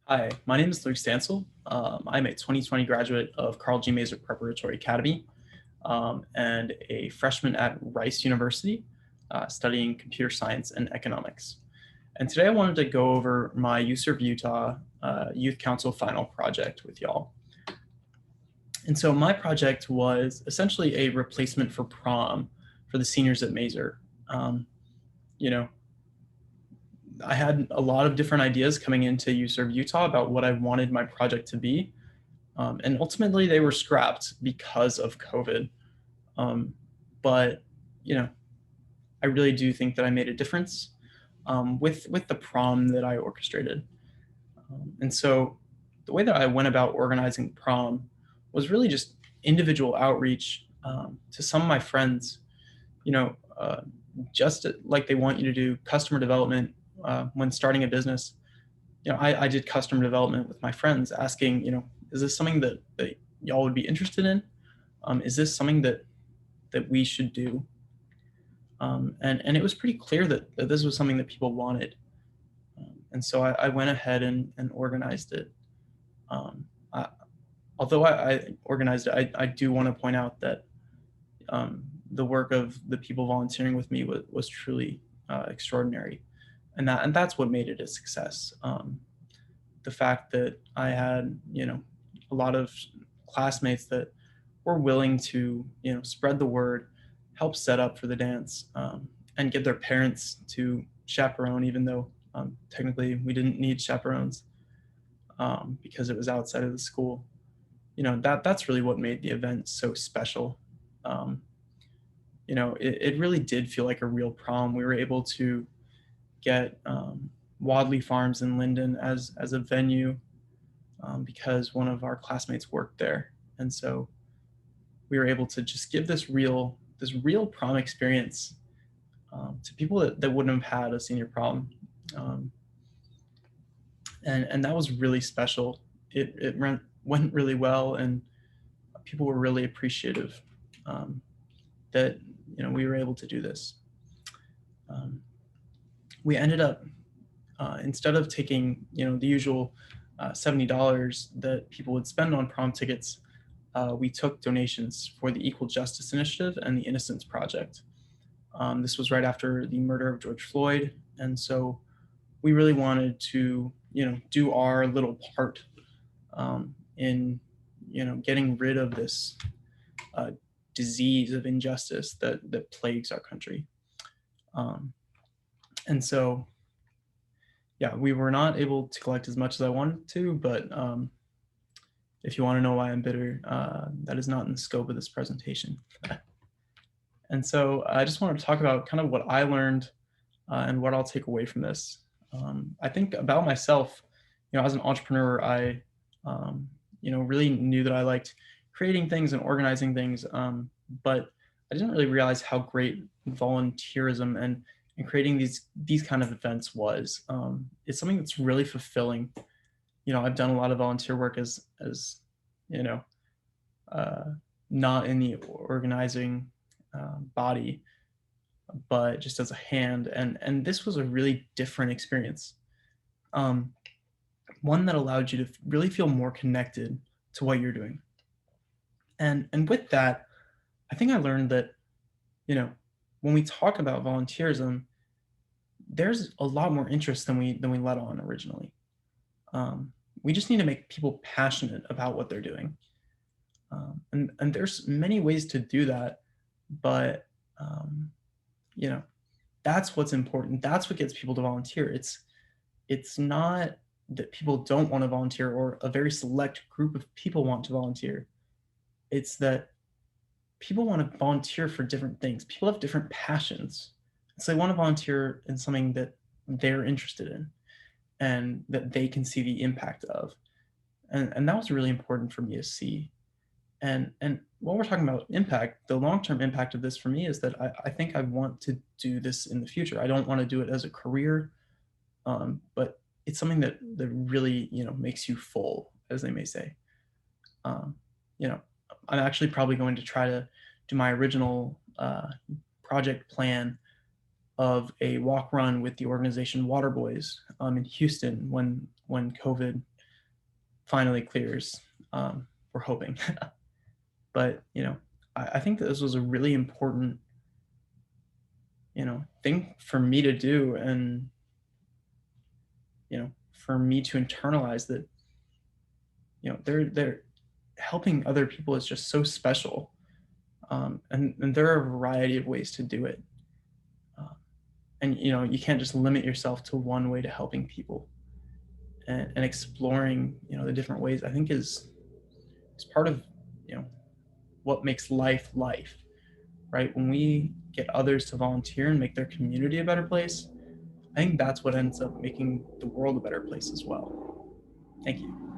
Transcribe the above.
Hi, my name is Luke Stancil. I'm a 2020 graduate of Carl G. Mazer Preparatory Academy and a freshman at Rice University studying computer science and economics. And today I wanted to go over my UServeUtah Youth Council final project with y'all. And so my project was essentially a replacement for prom for the seniors at Mazer. Um, you know, I had a lot of different ideas coming into UServeUtah about what I wanted my project to be. And ultimately they were scrapped because of COVID. Um, but, you know, I really do think that I made a difference with the prom that I orchestrated. And so the way that I went about organizing prom was really just individual outreach to some of my friends, you know, just like they want you to do customer development when starting a business. I did customer development with my friends asking, is this something that y'all would be interested in? Is this something that we should do? And it was pretty clear that this was something that people wanted. And so I went ahead and organized it. Um, I, although I organized it, I do want to point out that the work of the people volunteering with me was truly extraordinary. And that's what made it a success. The fact that I had, a lot of classmates that were willing to, spread the word, help set up for the dance, and get their parents to chaperone, even though technically we didn't need chaperones because it was outside of the school. That's really what made the event so special. Um, it really did feel like a real prom. We were able to get Wadley Farms in Linden as a venue because one of our classmates worked there, and so we were able to just give this real prom experience to people that wouldn't have had a senior prom, um, and that was really special. It went really well, and people were really appreciative that we were able to do this. Um, we ended up instead of taking the usual $70 that people would spend on prom tickets, we took donations for the Equal Justice Initiative and the Innocence Project. This was right after the murder of George Floyd, and so we really wanted to do our little part in getting rid of this uh, disease of injustice that plagues our country. Um, and so yeah, we were not able to collect as much as I wanted to, but if you want to know why I'm bitter, that is not in the scope of this presentation. And so I just wanted to talk about kind of what I learned and what I'll take away from this. I think about myself, as an entrepreneur, I, really knew that I liked creating things and organizing things, but I didn't really realize how great volunteerism and creating these kind of events was. It's something that's really fulfilling. I've done a lot of volunteer work as you know, uh, not in the organizing body, but just as a hand. And this was a really different experience. Um, One that allowed you to really feel more connected to what you're doing. And with that, I think I learned that, when we talk about volunteerism, there's a lot more interest than we let on originally. We just need to make people passionate about what they're doing. And there's many ways to do that, but um, you know, that's what's important. That's what gets people to volunteer. It's not that people don't want to volunteer or a very select group of people want to volunteer. It's that people want to volunteer for different things. People have different passions. So they want to volunteer in something that they're interested in and that they can see the impact of. And that was really important for me to see. And when we're talking about impact, the long-term impact of this for me is that I think I want to do this in the future. I don't want to do it as a career, but it's something that really makes you full, as they may say. Um, you know, I'm actually probably going to try to do my original project plan of a walk run with the organization Waterboys in Houston when COVID finally clears. We're hoping. But, I think that this was a really important, thing for me to do, and, for me to internalize that, they're helping other people is just so special. And there are a variety of ways to do it. Uh, and, you can't just limit yourself to one way to helping people. And exploring, the different ways, I think is part of, you know, what makes life life, right? When we get others to volunteer and make their community a better place, I think that's what ends up making the world a better place as well. Thank you.